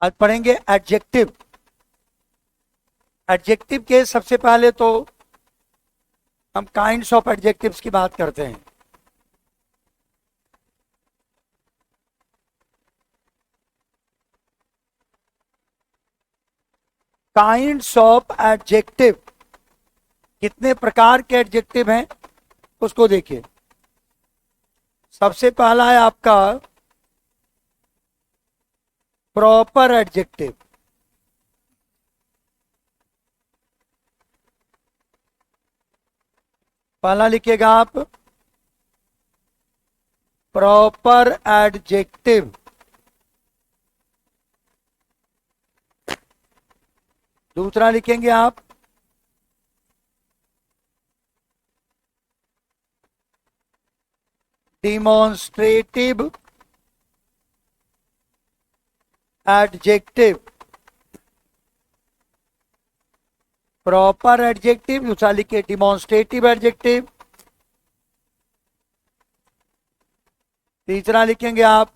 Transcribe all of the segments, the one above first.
आज पढ़ेंगे adjective. Adjective के सबसे पहले तो हम काइंड्स ऑफ एडजेक्टिव्स की बात करते हैं। काइंड्स ऑफ एडजेक्टिव, कितने प्रकार के एडजेक्टिव हैं उसको देखिए। सबसे पहला है आपका प्रॉपर एडजेक्टिव। पहला लिखिएगा आप प्रॉपर एडजेक्टिव। दूसरा लिखेंगे आप डिमॉन्स्ट्रेटिव एडजेक्टिव। प्रॉपर एडजेक्टिव, दूसरा लिखिए डिमॉन्स्ट्रेटिव एडजेक्टिव। तीसरा लिखेंगे आप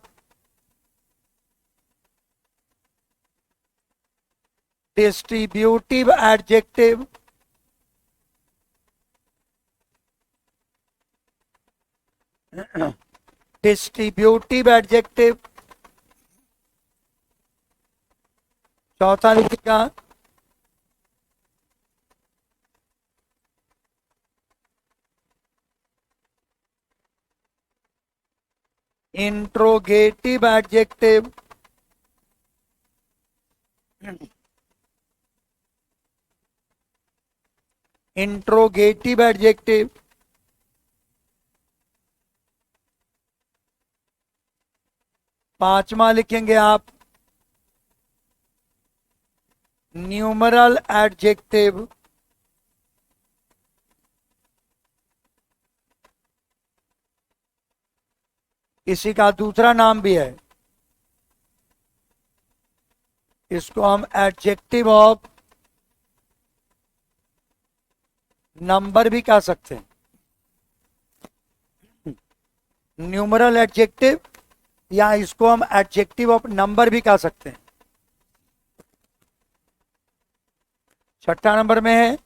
डिस्ट्रीब्यूटिव एडजेक्टिव। Distributive adjective. चौथा लिखिएगा इंट्रोगेटिव एडजेक्टिव। Interrogative adjective. पांचवा लिखेंगे आप न्यूमरल एडजेक्टिव। इसी का दूसरा नाम भी है, इसको हम एडजेक्टिव ऑफ नंबर भी कह सकते हैं। न्यूमरल एडजेक्टिव या इसको हम एडजेक्टिव ऑफ नंबर भी कह सकते हैं। छठा नंबर में है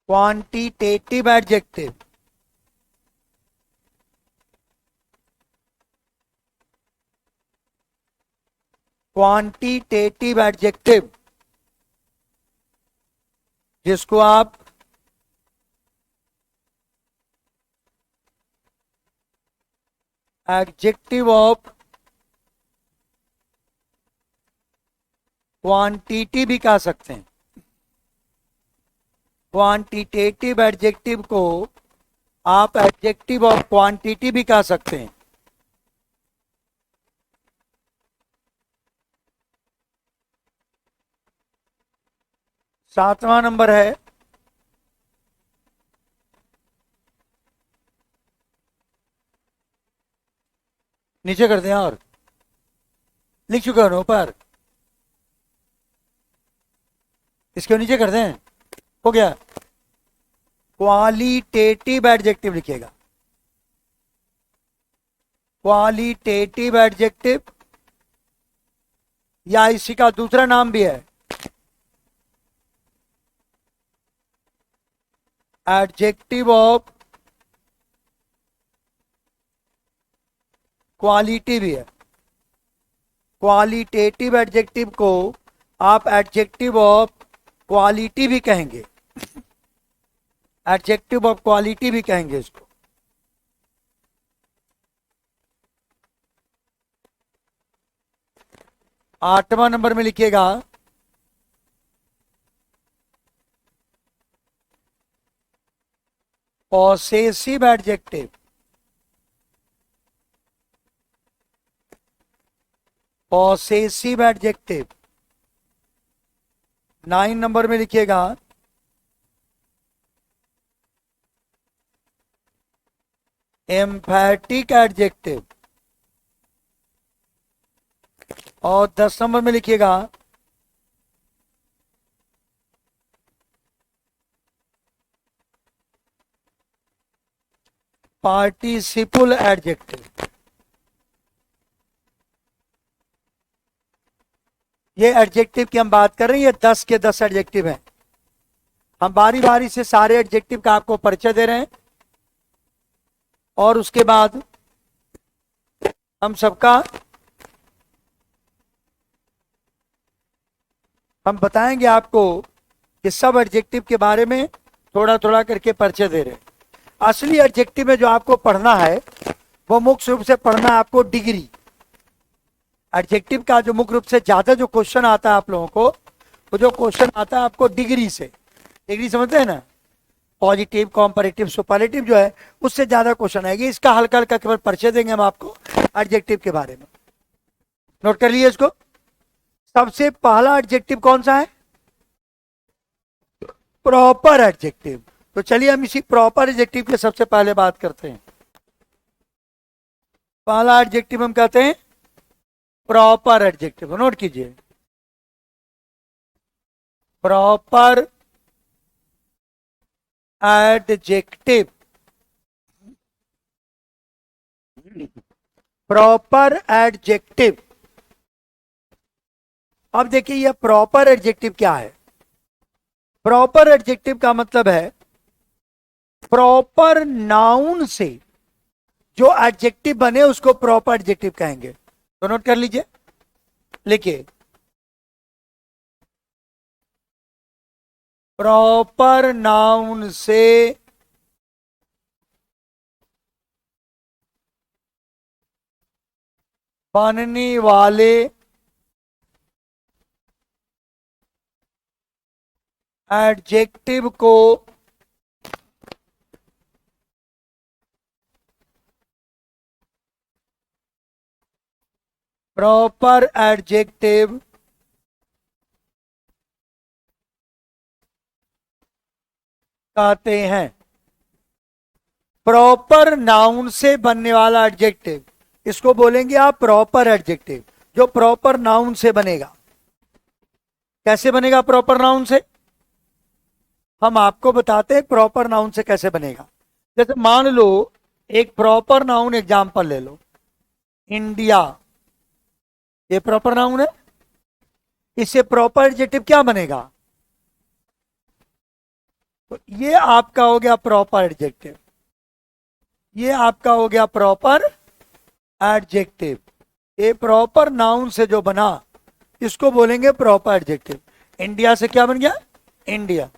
क्वांटिटेटिव एडजेक्टिव। क्वांटिटेटिव एडजेक्टिव जिसको आप एडजेक्टिव ऑफ क्वांटिटी भी कह सकते हैं। क्वांटिटेटिव एडजेक्टिव को आप एडजेक्टिव ऑफ क्वांटिटी भी कह सकते हैं। सातवां नंबर है नीचे कर दें और लिख चुके हो ऊपर, इसके नीचे कर दें, हो गया। क्वालिटेटिव एडजेक्टिव लिखिएगा। क्वालिटेटिव एडजेक्टिव या इसी का दूसरा नाम भी है एडजेक्टिव ऑफ क्वालिटी भी है। क्वालिटेटिव एडजेक्टिव को आप एडजेक्टिव ऑफ क्वालिटी भी कहेंगे। एडजेक्टिव ऑफ क्वालिटी भी कहेंगे इसको। आठवां नंबर में लिखिएगा possessive adjective. Possessive adjective 9 number में लिखिएगा एम्फैटिक एडजेक्टिव। और 10 नंबर में लिखिएगा पार्टिसिपल एडजेक्टिव। ये एडजेक्टिव की हम बात कर रहे हैं, ये 10 के 10 एडजेक्टिव हैं। हम बारी बारी से सारे एडजेक्टिव का आपको परिचय दे रहे हैं और उसके बाद हम बताएंगे आपको कि सब एडजेक्टिव के बारे में थोड़ा थोड़ा करके परिचय दे रहे हैं। असली एडजेक्टिव में जो आपको पढ़ना है वो मुख्य रूप से पढ़ना है आपको डिग्री। एडजेक्टिव का जो मुख्य रूप से ज्यादा जो क्वेश्चन आता है आप लोगों को, वो जो क्वेश्चन आता है आपको डिग्री से। डिग्री समझते हैं ना, पॉजिटिव, कॉम्पैरेटिव, सुपरलेटिव जो है उससे ज्यादा क्वेश्चन आएगी। इसका हल्का हल्का केवल परिचय देंगे हम आपको एडजेक्टिव के बारे में। नोट कर लिए इसको। सबसे पहला एडजेक्टिव कौन सा है? Proper adjective. तो चलिए हम इसी प्रॉपर एडजेक्टिव के सबसे पहले बात करते हैं। पहला एडजेक्टिव हम कहते हैं प्रॉपर एडजेक्टिव। नोट कीजिए, प्रॉपर एडजेक्टिव। Proper adjective. अब देखिए यह प्रॉपर एडजेक्टिव क्या है। प्रॉपर एडजेक्टिव का मतलब है प्रॉपर नाउन से जो एडजेक्टिव बने उसको प्रॉपर एडजेक्टिव कहेंगे। तो नोट कर लीजिए, लिखिए प्रॉपर नाउन से बनने वाले एडजेक्टिव को प्रॉपर एडजेक्टिव कहते हैं। प्रॉपर नाउन से बनने वाला एडजेक्टिव, इसको बोलेंगे आप प्रॉपर एडजेक्टिव। जो प्रॉपर नाउन से बनेगा। कैसे बनेगा प्रॉपर नाउन से? हम आपको बताते हैं प्रॉपर नाउन से कैसे बनेगा। जैसे मान लो एक प्रॉपर नाउन एग्जांपल ले लो, इंडिया। ये प्रॉपर नाउन है। इससे प्रॉपर एडजेक्टिव क्या बनेगा? तो ये आपका हो गया प्रॉपर एडजेक्टिव। ये आपका हो गया प्रॉपर एडजेक्टिव। ये प्रॉपर नाउन से जो बना इसको बोलेंगे प्रॉपर एडजेक्टिव। इंडिया से क्या बन गया? इंडिया।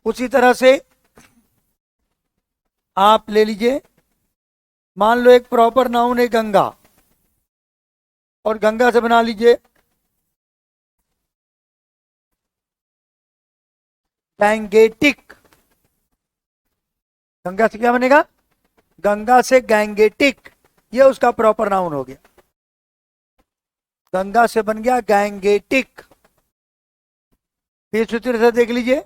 उसी तरह से आप ले लीजिए, मान लो एक प्रॉपर नाउन है गंगा, और गंगा से बना लीजिए गैंगेटिक। गंगा से क्या बनेगा? गंगा से गैंगेटिक। ये उसका प्रॉपर नाउन हो गया। गंगा से बन गया गैंगेटिक। फिर सूत्र से देख लीजिए,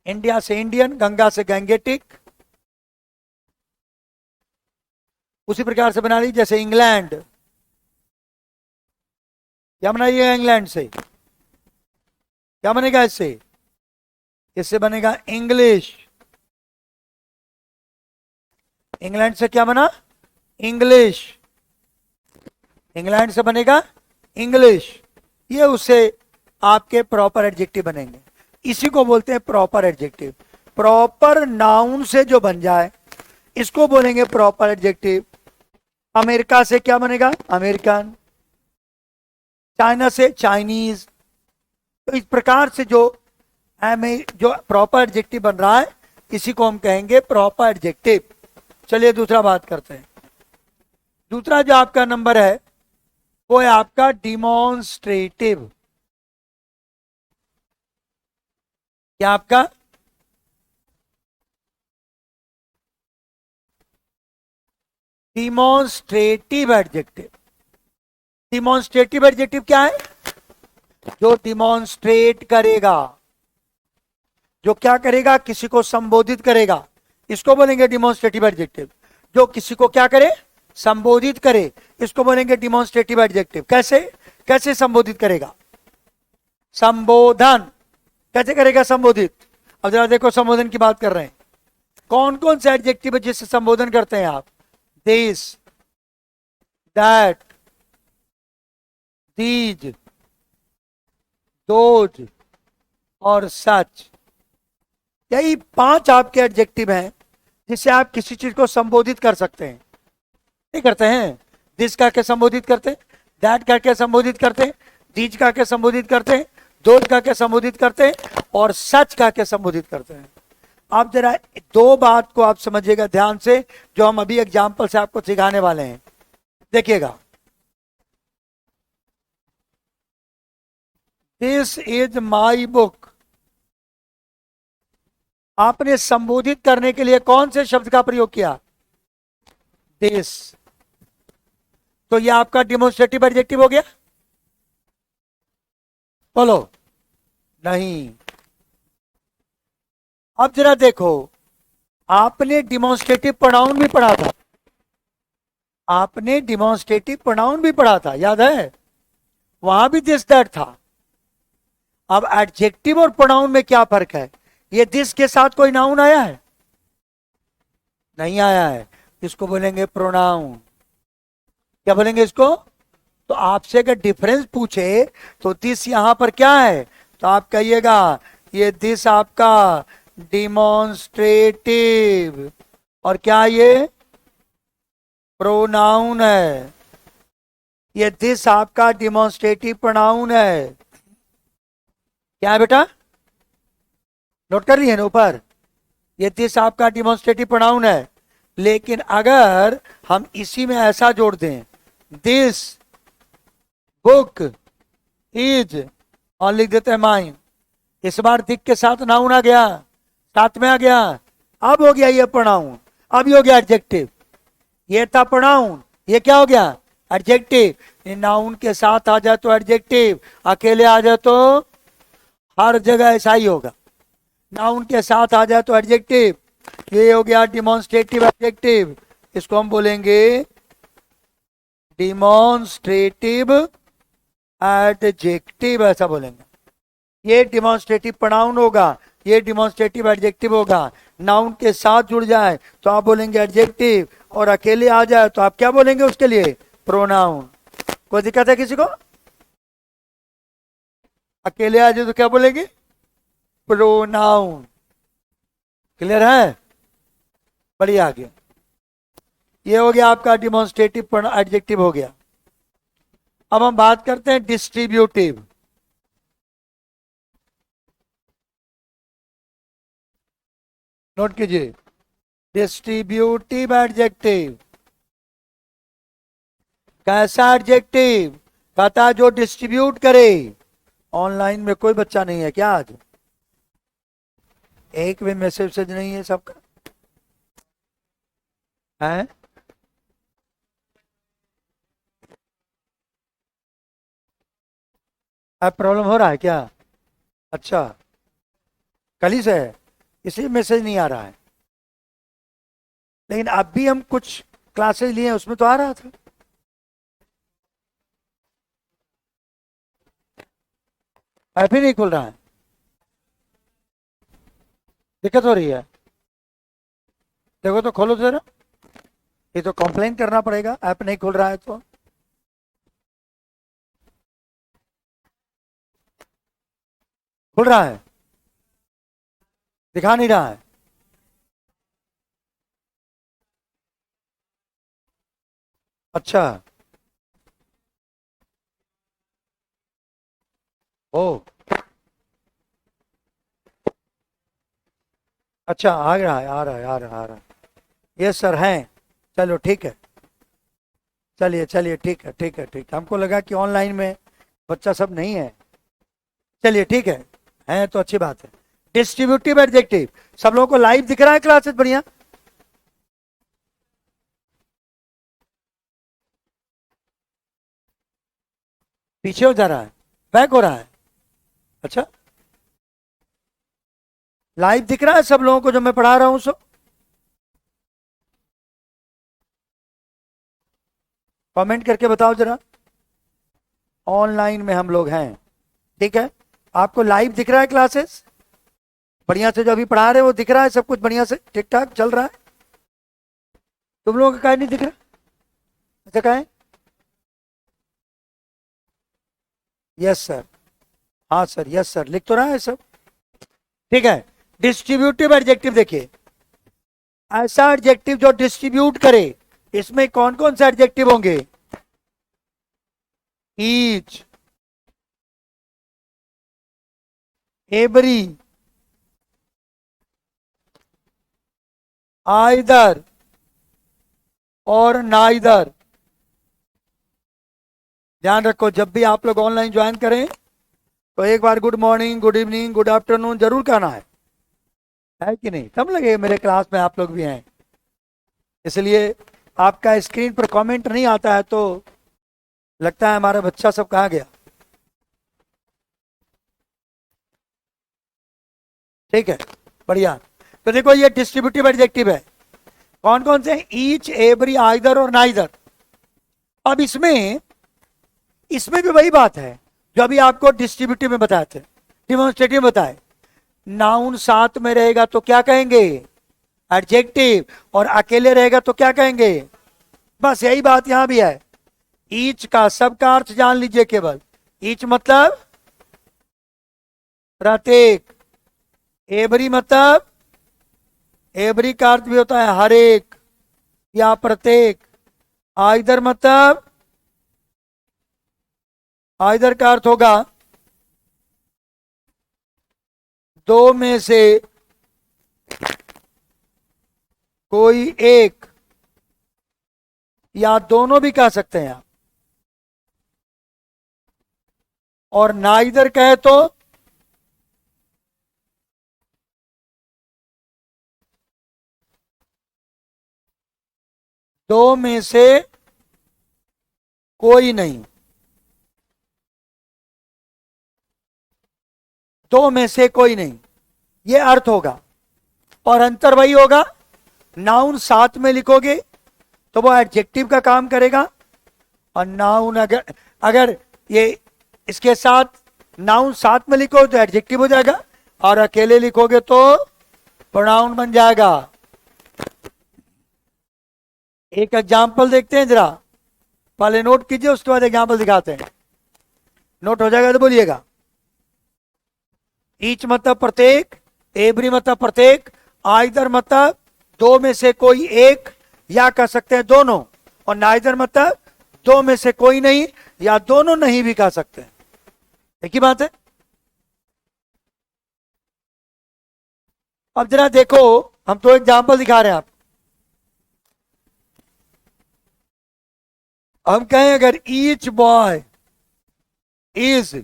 इंडिया से इंडियन, गंगा से गैंगेटिक। उसी प्रकार से बना लीजिए जैसे इंग्लैंड। क्या बनाइएगा इंग्लैंड से? क्या बनेगा इससे? इससे बनेगा इंग्लिश। इंग्लैंड से क्या बना? इंग्लिश। इंग्लैंड से बनेगा इंग्लिश। ये उससे आपके प्रॉपर एडजेक्टिव बनेंगे। इसी को बोलते हैं प्रॉपर एडजेक्टिव। प्रॉपर नाउन से जो बन जाए इसको बोलेंगे प्रॉपर एडजेक्टिव। अमेरिका से क्या बनेगा? अमेरिकन। चाइना से चाइनीज। तो इस प्रकार से जो प्रॉपर एडजेक्टिव बन रहा है इसी को हम कहेंगे प्रॉपर एडजेक्टिव। चलिए दूसरा बात करते हैं। दूसरा जो आपका नंबर है वो है आपका डिमॉन्स्ट्रेटिव। क्या आपका? Demonstrative adjective. डिमॉन्स्ट्रेटिव एडजेक्टिव क्या है? जो डिमॉन्स्ट्रेट करेगा, जो क्या करेगा? किसी को संबोधित करेगा, इसको बोलेंगे डिमॉन्स्ट्रेटिव एडजेक्टिव। जो किसी को क्या करे? संबोधित करे, इसको बोलेंगे डिमॉन्स्ट्रेटिव एडजेक्टिव। कैसे? कैसे संबोधित करेगा? संबोधन। कैसे करेगा संबोधित? अब जरा देखो, संबोधन की बात कर रहे हैं। कौन कौन से एडजेक्टिव है जिससे संबोधन करते हैं आप? दिस, दैट, दीज, दोज और सच। यही 5 आपके एडजेक्टिव हैं जिससे आप किसी चीज को संबोधित कर सकते हैं। नहीं करते हैं? दिस का क्या संबोधित करते हैं, दैट का क्या संबोधित करते हैं, दीज का क्या संबोधित करते हैं, दोज का क्या संबोधित करते हैं और सच का क्या संबोधित करते हैं। आप जरा 2 बात को आप समझिएगा ध्यान से, जो हम अभी एग्जाम्पल से आपको सिखाने वाले हैं। देखिएगा, दिस इज माई बुक। आपने संबोधित करने के लिए कौन से शब्द का प्रयोग किया? दिस। तो यह आपका डिमोन्स्ट्रेटिव एडजेक्टिव हो गया? बोलो। नहीं। अब जरा देखो, आपने डिमोन्स्ट्रेटिव प्रोनाउन भी पढ़ा था, आपने डिमोन्स्ट्रेटिव प्रोनाउन भी पढ़ा था, याद है? वहां भी दिस दैट था। अब एडजेक्टिव और प्रोनाउन में क्या फर्क है? ये दिस के साथ कोई नाउन आया है? नहीं आया है। इसको बोलेंगे प्रोनाउन। क्या बोलेंगे इसको? तो आपसे अगर डिफरेंस पूछे तो दिस यहां पर क्या है, तो आप कहिएगा ये दिस आपका डिमॉन्स्ट्रेटिव, और क्या ये प्रोनाउन है। ये दिस आपका डिमॉन्स्ट्रेटिव प्रोनाउन है। क्या है बेटा? नोट कर रही है ना ऊपर? ये दिस आपका डिमॉन्स्ट्रेटिव प्रोनाउन है। लेकिन अगर हम इसी में ऐसा जोड़ दें, दिस बुक इज, और लिख देते हैं माइन, इस बार दिक के साथ नाउन आ गया, साथ में आ गया, अब हो गया ये प्रोनाउन, अब ये हो गया एडजेक्टिव। ये था प्रोनाउन, ये क्या हो गया? एडजेक्टिव। नाउन के साथ आ जाए तो एडजेक्टिव, अकेले आ जाए तो, हर जगह ऐसा ही होगा। नाउन के साथ आ जाए तो एडजेक्टिव। ये हो गया डिमॉन्स्ट्रेटिव एडजेक्टिव, इसको हम बोलेंगे डिमॉन्स्ट्रेटिव एडजेक्टिव, ऐसा बोलेंगे। ये डिमॉन्स्ट्रेटिव प्रोनाउन होगा, ये डिमॉन्स्ट्रेटिव एडजेक्टिव होगा। नाउन के साथ जुड़ जाए तो आप बोलेंगे एडजेक्टिव, और अकेले आ जाए तो आप क्या बोलेंगे उसके लिए? प्रोनाउन। कोई दिक्कत है किसी को? अकेले आ जाए तो क्या बोलेंगे? प्रोनाउन। क्लियर है? बढ़िया, आगे। ये हो गया आपका डिमॉन्स्ट्रेटिव एडजेक्टिव हो गया। अब हम बात करते हैं डिस्ट्रीब्यूटिव। नोट कीजिए, डिस्ट्रीब्यूटिव एडजेक्टिव। कैसा एडजेक्टिव? कहता है जो डिस्ट्रीब्यूट करे। ऑनलाइन में कोई बच्चा नहीं है क्या आज? एक भी मैसेज नहीं है सबका है? अब प्रॉब्लम हो रहा है क्या? अच्छा, कल ही से है, इसलिए मैसेज नहीं आ रहा है। लेकिन अब भी हम कुछ क्लासेस लिए हैं, उसमें तो आ रहा था। ऐप ही नहीं खुल रहा है, दिक्कत हो रही है। देखो तो, खोलो जरा। ये तो कंप्लेन करना पड़ेगा, ऐप नहीं खुल रहा है तो। खुल रहा है? दिखा नहीं रहा है? अच्छा, ओ, अच्छा, आ रहा है, आ रहा है, आ रहा है, आ रहा है। ये सर हैं, चलो ठीक है। चलिए चलिए, ठीक है, ठीक है, ठीक है। हमको लगा कि ऑनलाइन में बच्चा सब नहीं है। चलिए ठीक है तो अच्छी बात है। डिस्ट्रीब्यूटिव एडजेक्टिव, सब लोगों को लाइव दिख रहा है क्लासेस? बढ़िया। पीछे हो जा रहा है, बैक हो रहा है? अच्छा, लाइव दिख रहा है सब लोगों को जो मैं पढ़ा रहा हूं सो? कमेंट करके बताओ जरा। ऑनलाइन में हम लोग हैं, ठीक है? आपको लाइव दिख रहा है क्लासेस? बढ़िया से जो अभी पढ़ा रहे वो दिख रहा है सब कुछ बढ़िया से ठीक ठाक चल रहा है? तुम लोगों का काय नहीं दिख रहा? अच्छा का है? यस सर, हाँ सर, यस सर, लिख तो रहा है सब। ठीक है, डिस्ट्रीब्यूटिव एडजेक्टिव देखिए, ऐसा एडजेक्टिव जो डिस्ट्रीब्यूट करे, इसमें कौन कौन से एडजेक्टिव होंगे? ईच, एवरी, आइदर और नाइदर। ध्यान रखो, जब भी आप लोग ऑनलाइन ज्वाइन करें तो एक बार good morning, good evening, good afternoon जरूर कहना है कि नहीं? तब लगे मेरे क्लास में आप लोग भी हैं। इसलिए आपका स्क्रीन पर कमेंट नहीं आता है तो लगता है हमारा बच्चा सब कहाँ गया। ठीक है, बढ़िया। तो देखो ये डिस्ट्रीब्यूटिव एडजेक्टिव है, कौन कौन से? ईच, एवरी, आइदर और नाइदर। अब इसमें इसमें भी वही बात है जो अभी आपको डिस्ट्रीब्यूटिव में बताए थे, डिमॉन्स्ट्रेटिव में बताए। नाउन साथ में रहेगा तो क्या कहेंगे? एडजेक्टिव। और अकेले रहेगा तो क्या कहेंगे? बस यही बात यहां भी है। ईच का सबका अर्थ जान लीजिए केवल। ईच मतलब प्रत्येक, एवरी मतलब, एवरी का अर्थ भी होता है हर एक या प्रत्येक। आइदर मतलब, आइदर का अर्थ होगा दो में से कोई एक, या दोनों भी कह सकते हैं आप। और नाइदर कहे तो दो में से कोई नहीं, दो में से कोई नहीं, ये अर्थ होगा। और अंतर वही होगा, नाउन साथ में लिखोगे तो वो एडजेक्टिव का काम करेगा, और नाउन अगर अगर ये इसके साथ नाउन साथ में लिखो तो एडजेक्टिव हो जाएगा, और अकेले लिखोगे तो प्रोनाउन बन जाएगा। एक एग्जाम्पल देखते हैं जरा, पहले नोट कीजिए उसके बाद एग्जाम्पल दिखाते हैं। नोट हो जाएगा तो बोलिएगा। ईच मतलब प्रत्येक, एवरी मतलब प्रत्येक, आइदर मतलब दो में से कोई एक या कह सकते हैं दोनों, और नाइदर मतलब दो में से कोई नहीं या दोनों नहीं भी कह सकते हैं। एक ही बात है। अब जरा देखो, हम तो एग्जाम्पल दिखा रहे हैं आप। हम कहें अगर each boy is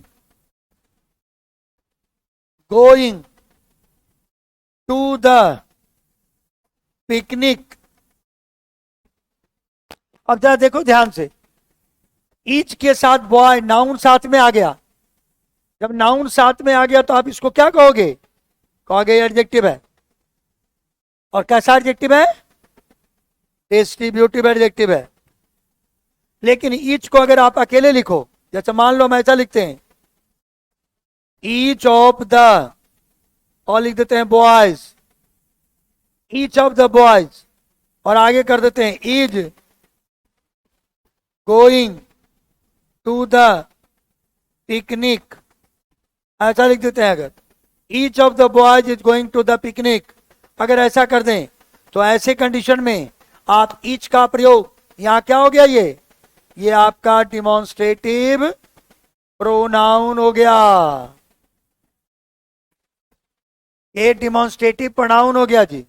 going to the picnic. अब जरा देखो ध्यान से, ईच के साथ बॉय, नाउन साथ में आ गया। जब नाउन साथ में आ गया तो आप इसको क्या कहोगे? कहोगे एडजेक्टिव है। और कैसा एडजेक्टिव है? डिस्ट्रीब्यूटिव एडजेक्टिव है। लेकिन ईच को अगर आप अकेले लिखो, जैसे मान लो हम ऐसा लिखते हैं, ईच ऑफ द, और लिख देते हैं boys, each of the boys, और आगे कर देते हैं is going to the picnic, ऐसा लिख देते हैं। अगर each of the boys is going to the picnic, अगर ऐसा कर दें तो ऐसे कंडीशन में आप ईच का प्रयोग, यहां क्या हो गया? ये आपका डिमॉन्स्ट्रेटिव प्रोनाउन हो गया। ये डिमॉन्स्ट्रेटिव प्रोनाउन हो गया जी।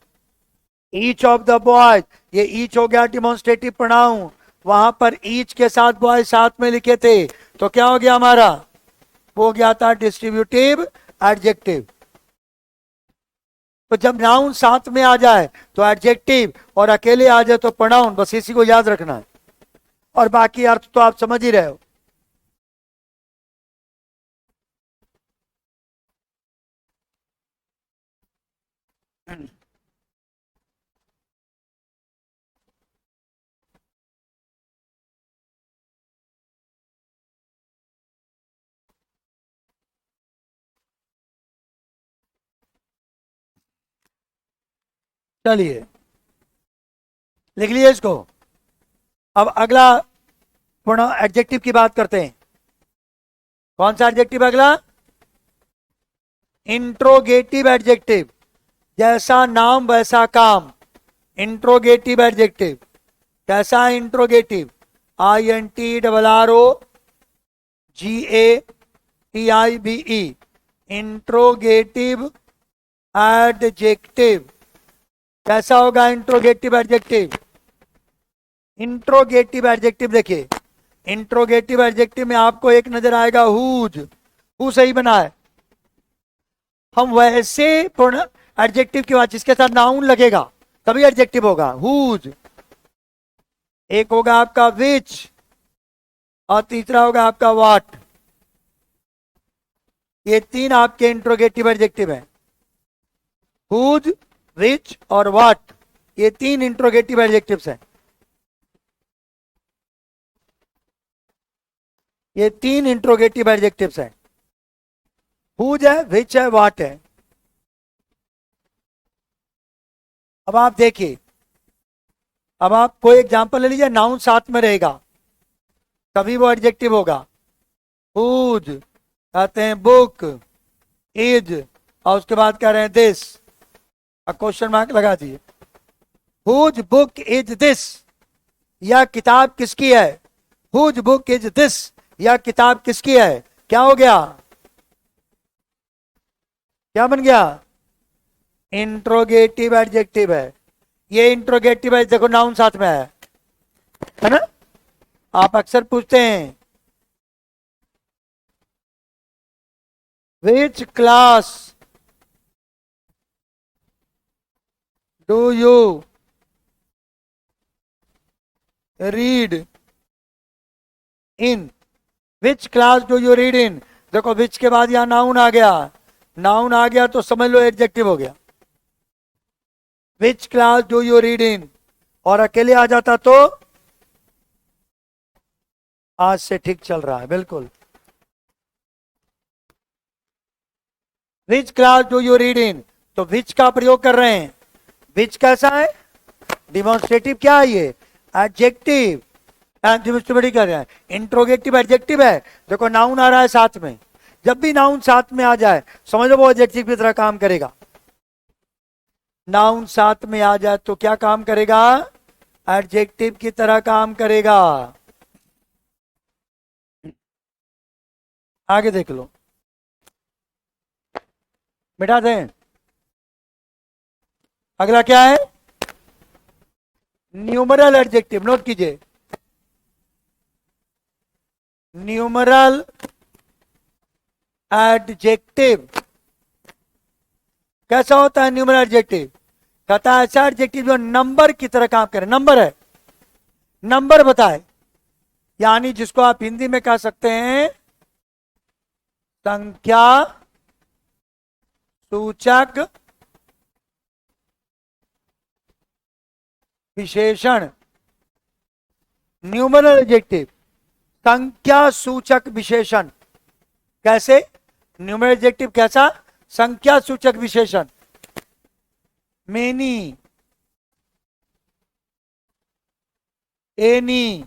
ईच ऑफ द बॉयज, ये ईच हो गया डिमॉन्स्ट्रेटिव प्रोनाउन। वहां पर ईच के साथ बॉय साथ में लिखे थे तो क्या हो गया हमारा? वो गया था डिस्ट्रीब्यूटिव एडजेक्टिव। तो जब नाउन साथ में आ जाए तो एडजेक्टिव, और अकेले आ जाए तो प्रोनाउन, बस इसी को याद रखना है। और बाकी अर्थ तो आप समझ ही रहे हो। चलिए लिख लीजिए इसको। अब अगला पूर्ण एडजेक्टिव की बात करते हैं। कौन सा एडजेक्टिव अगला? Interrogative adjective. जैसा नाम वैसा काम, इंट्रोगेटिव एडजेक्टिव। कैसा इंट्रोगेटिव? INTROGATIVE, interrogative adjective. कैसा होगा इंट्रोगेटिव एडजेक्टिव? इंट्रोगेटिव एडजेक्टिव देखिए, इंट्रोगेटिव एडजेक्टिव में आपको एक नजर आएगा हुज। हु सही बना है। हम वैसे पूर्ण एडजेक्टिव की बात जिसके साथ नाउन लगेगा तभी एडजेक्टिव होगा। हुज। एक होगा आपका विच और तीसरा होगा आपका व्हाट। ये तीन आपके इंट्रोगेटिव एडजेक्टिव हैं। हुज, विच और व्हाट, ये तीन इंट्रोगेटिव एडजेक्टिव्स हैं। ये तीन इंट्रोगेटिव एडजेक्टिव्स हैं। हुज है, विच है, व्हाट है। अब आप देखिए, अब आप कोई एग्जांपल ले लीजिए, नाउन साथ में रहेगा तभी वो एडजेक्टिव होगा। हुज कहते हैं बुक, इज और उसके बाद कह रहे हैं दिस, अब क्वेश्चन मार्क लगा दिए। हुज बुक इज दिस, यह किताब किसकी है? हुज बुक इज दिस, यह किताब किसकी है? क्या हो गया? क्या बन गया? इंट्रोगेटिव एडजेक्टिव है। ये इंट्रोगेटिव है, देखो नाउन साथ में है ना। आप अक्सर पूछते हैं which class do you read in? Which class do you read in. देखो विच के बाद यहां नाउन आ गया, नाउन आ गया तो समझ लो एडजेक्टिव हो गया। Which class do you read in, और अकेले आ जाता तो आज से ठीक चल रहा है बिल्कुल। Which class do you read in, तो विच का प्रयोग कर रहे हैं। विच कैसा है? डिमॉन्स्ट्रेटिव। क्या है ये? एडजेक्टिव। डिमॉन्स्ट्रेटिव कर रहे हैं, इंट्रोगेटिव एडजेक्टिव है। देखो नाउन आ रहा है साथ में, जब भी नाउन साथ में आ जाए समझ लो वो एडजेक्टिव की तरह काम करेगा। नाउन साथ में आ जाए तो क्या काम करेगा? एडजेक्टिव की तरह काम करेगा। आगे देख लो, मिटा दें। अगला क्या है? Numeral adjective. नोट कीजिए, न्यूमरल एडजेक्टिव कैसा होता है? न्यूमरल एडजेक्टिव कहता है ऐसा एडजेक्टिव जो नंबर की तरह काम करे। नंबर है, नंबर बताए, यानी जिसको आप हिंदी में कह सकते हैं संख्या सूचक विशेषण। न्यूमरल एडजेक्टिव संख्या सूचक विशेषण। कैसे? न्यूमरल एडजेक्टिव कैसा? संख्या सूचक विशेषण। Many, any,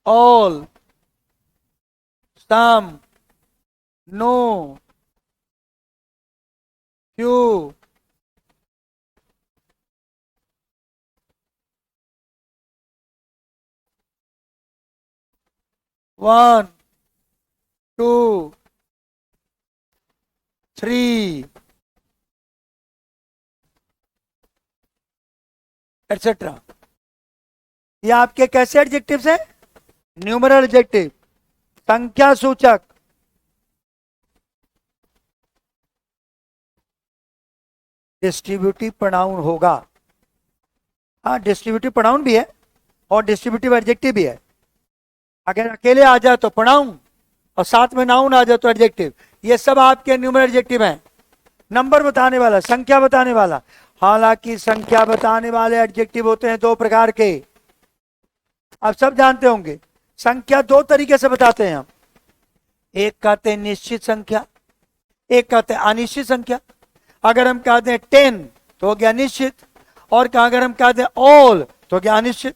all, some, no, few, one, two, three, etcetera. ये आपके कैसे एडजेक्टिव्स हैं? न्यूमरल एडजेक्टिव, संख्या सूचक। डिस्ट्रीब्यूटिव प्रोनाउन होगा। हाँ, डिस्ट्रीब्यूटिव प्रोनाउन भी है और डिस्ट्रीब्यूटिव एडजेक्टिव भी है। अगर अकेले आ जाए तो प्रोनाउन और साथ में नाउन आ जाए तो एडजेक्टिव। ये सब आपके न्यूमरल एडजेक्टिव हैं। नंबर बताने वाला, संख्या बताने वाला। हालांकि संख्या बताने वाले एडजेक्टिव होते हैं दो प्रकार के, आप सब जानते होंगे। संख्या दो तरीके से बताते हैं हम। एक कहते हैं निश्चित संख्या, एक कहते हैं अनिश्चित संख्या। अगर हम कहते हैं 10 तो हो गया निश्चित। और कहा अगर हम कहते हैं ऑल तो क्या अनिश्चित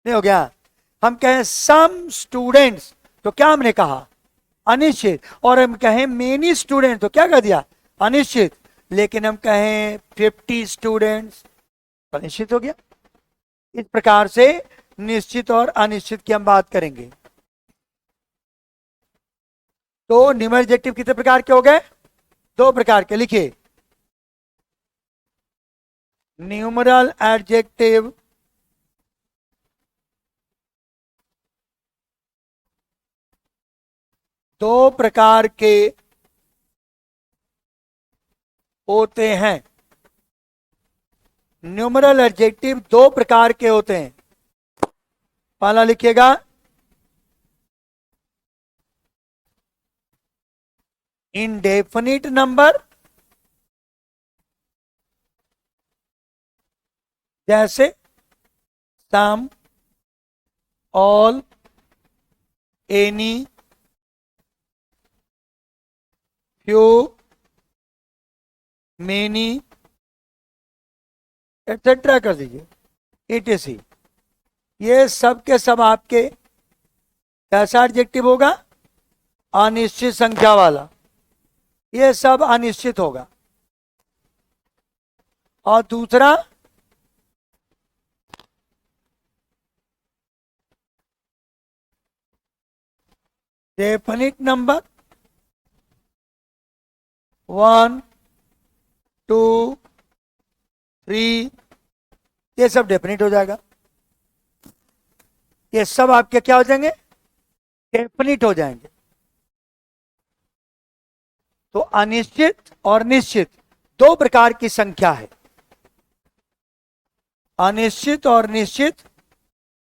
नहीं हो गया। हम कहें सम स्टूडेंट्स तो क्या हमने कहा अनिश्चित। और हम कहें मेनी स्टूडेंट तो क्या कर दिया अनिश्चित। लेकिन हम कहें 50 स्टूडेंट्स तो निश्चित हो गया। इस प्रकार से निश्चित और अनिश्चित की हम बात करेंगे। तो न्यूमेरल एडजेक्टिव कितने प्रकार के हो गए 2 प्रकार के। लिखिए न्यूमेरल एडजेक्टिव दो प्रकार के होते हैं। न्यूमेरल एडजेक्टिव 2 प्रकार के होते हैं। पहला लिखिएगा इंडेफिनिट नंबर, जैसे some, all, any, few, many etcetera कर दीजिए etc। ये सब के सब आपके कैसा एडजेक्टिव होगा अनिश्चित संख्या वाला। ये सब अनिश्चित होगा। और दूसरा डेफिनिट नंबर 1 2 3 ये सब डेफिनिट हो जाएगा। ये सब आपके क्या हो जाएंगे डेफिनिट हो जाएंगे। तो अनिश्चित और निश्चित 2 प्रकार की संख्या है। अनिश्चित और निश्चित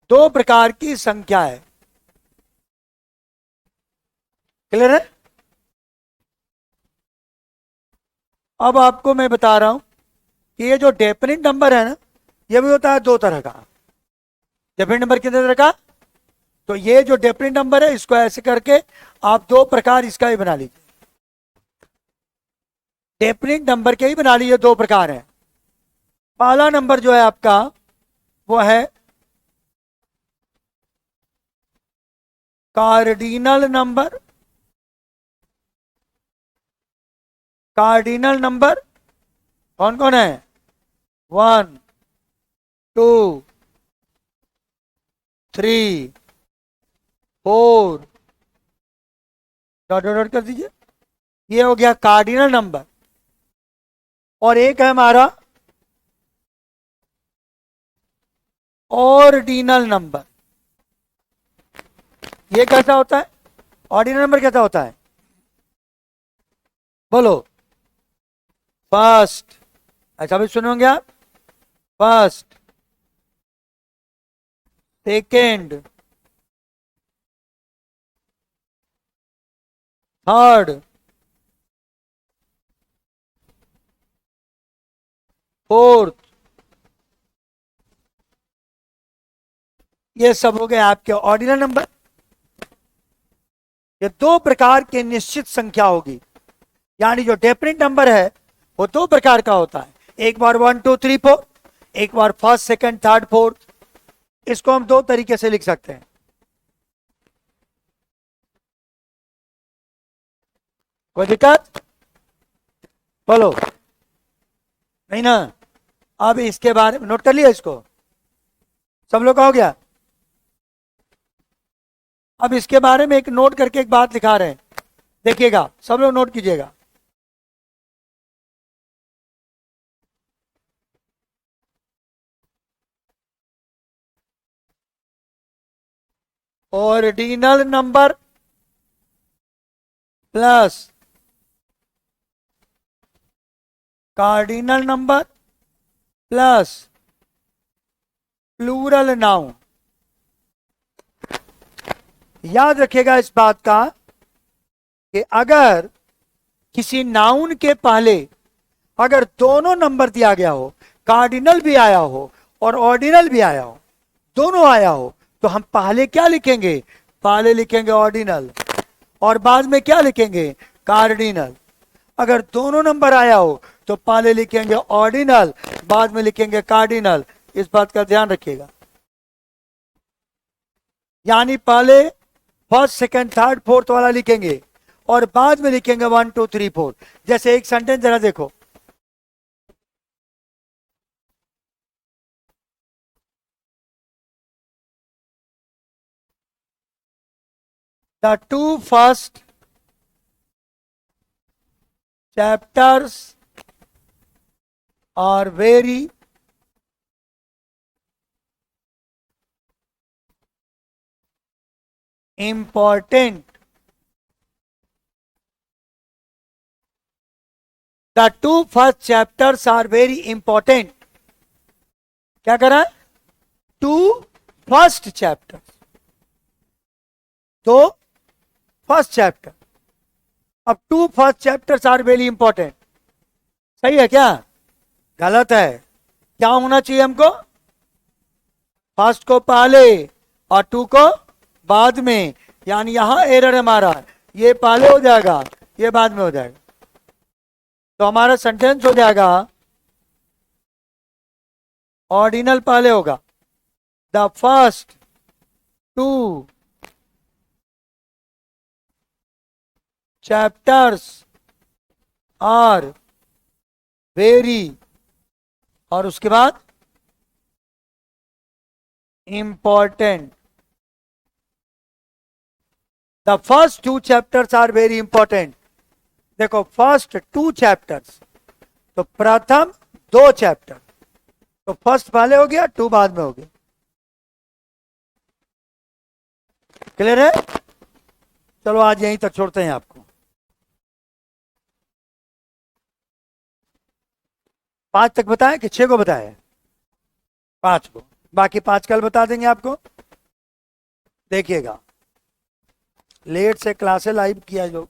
2 प्रकार की संख्या है। क्लियर है। अब आपको मैं बता रहा हूं कि ये जो डेफिनिट नंबर है ना ये भी होता है 2 तरह का। डेफिनिट नंबर कितने तरह का तो ये जो डेफिनिट नंबर है इसको ऐसे करके आप 2 प्रकार इसका ही बना लीजिए। डेफिनिट नंबर के ही बना लीजिए 2 प्रकार हैं। पहला नंबर जो है आपका वो है कार्डिनल नंबर। कार्डिनल नंबर कौन कौन है 1 2 3 4 डॉट डॉट डॉट कर दीजिए। ये हो गया कार्डिनल नंबर। और एक है हमारा ऑर्डिनल नंबर। ये कैसा होता है ऑर्डिनल नंबर कैसा होता है बोलो फर्स्ट। ऐसा भी सुने होंगे आप फर्स्ट सेकेंड थर्ड फोर्थ। ये सब हो गए आपके ऑर्डिनल नंबर। ये 2 प्रकार के निश्चित संख्या होगी। यानी जो डेफिनिट नंबर है वो 2 प्रकार का होता है। एक बार 1 2 3 4 एक बार फर्स्ट सेकंड थर्ड फोर्थ। इसको हम 2 तरीके से लिख सकते हैं। कोई दिक्कत बोलो नहीं ना। अब इसके बारे में नोट कर लिया इसको सब लोग का हो गया। अब इसके बारे में एक नोट करके एक बात लिखा रहे हैं देखिएगा सब लोग नोट कीजिएगा। Ordinal number plus cardinal number plus plural noun. याद रखिएगा इस बात का कि अगर किसी नाउन के पहले अगर दोनों नंबर दिया गया हो कार्डिनल भी आया हो और ऑर्डिनल भी आया हो दोनों आया हो तो हम पहले क्या लिखेंगे पहले लिखेंगे ऑर्डिनल और बाद में क्या लिखेंगे कार्डिनल। अगर दोनों नंबर आया हो तो पहले लिखेंगे ऑर्डिनल, बाद में लिखेंगे कार्डिनल। इस बात का ध्यान रखिएगा। यानी पहले फर्स्ट सेकंड थर्ड फोर्थ वाला लिखेंगे और बाद में लिखेंगे 1 2 3 4। जैसे एक सेंटेंस जरा देखो, the 2 first chapters are very important. The 2 first chapters are very important. क्या करा? 2 first chapters, तो फर्स्ट चैप्टर। अब 2 first chapters are very important, सही है क्या? गलत है। क्या होना चाहिए हमको? फर्स्ट को पहले और 2 को बाद में। यानी यहां एरर हमारा, ये पहले हो जाएगा, ये बाद में हो जाएगा। तो हमारा सेंटेंस हो जाएगा, ऑर्डिनल पहले होगा, the first 2 chapters are very, और उसके बाद important. The first 2 chapters are very important. देखो फर्स्ट 2 चैप्टर्स, तो प्रथम 2 चैप्टर, तो फर्स्ट पहले हो गया, 2 बाद में हो गया। क्लियर है? चलो आज यहीं तक छोड़ते हैं आपको। 5 तक बताएं कि 6 को बताएं? 5 को, बाकी 5 कल बता देंगे आपको। देखिएगा, लेट से क्लासे लाइव किया जो